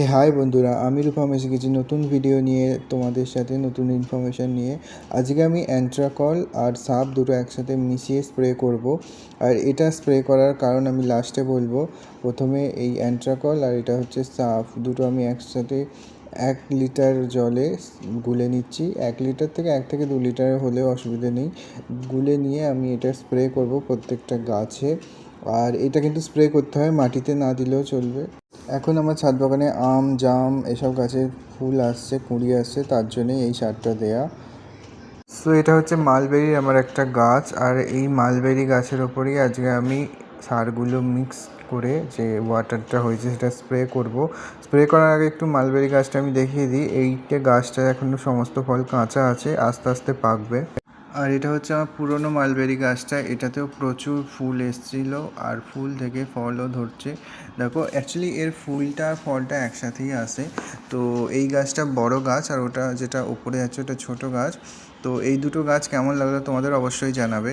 High বন্ধুরা, আমি রূপম এসে গেছি নতুন ভিডিও নিয়ে তোমাদের সাথে নতুন ইনফরমেশান নিয়ে। আজকে আমি অ্যান্ট্রাকল আর সাপ দুটো একসাথে মিশিয়ে স্প্রে করব। আর এটা স্প্রে করার কারণ আমি লাস্টে বলবো। প্রথমে এই অ্যান্ট্রাকল আর এটা হচ্ছে সাপ দুটো আমি একসাথে 1 লিটার জলে গুলে নিচ্ছি। 1 লিটার থেকে 1 থেকে 2 লিটার হলেও অসুবিধে নেই। গুলে নিয়ে আমি এটা স্প্রে করব প্রত্যেকটা গাছে। আর এটা কিন্তু স্প্রে করতে হয়, মাটিতে না দিলেও চলবে। এখন আমার ছাদ বাগানে আম, জাম এসব গাছের ফুল আসছে, কুঁড়ি আসছে, তার জন্যই এই সারটা দেয়া। সো এটা হচ্ছে মালবেরির আমার একটা গাছ, আর এই মালবেরি গাছের ওপরেই আজকে আমি সারগুলো মিক্স করে যে ওয়াটারটা হয়েছে সেটা স্প্রে করব। স্প্রে করার আগে একটু মালবেরি গাছটা আমি দেখিয়ে দিই। এইটা গাছটা এখনও সমস্ত ফল কাঁচা আছে, আস্তে আস্তে পাকবে। আর এটা হচ্ছে আমার পুরনো মালবেরি গাছটা, এটাতেও প্রচুর ফুল এসেছিলো আর ফুল থেকে ফলও ধরছে। দেখো, অ্যাকচুয়ালি এর ফুলটা আর ফলটা একসাথেই আসে। তো এই গাছটা বড় গাছ আর ওটা যেটা উপরে আছে ওটা ছোট গাছ। তো এই দুটো গাছ কেমন লাগলো তোমাদের অবশ্যই জানাবে।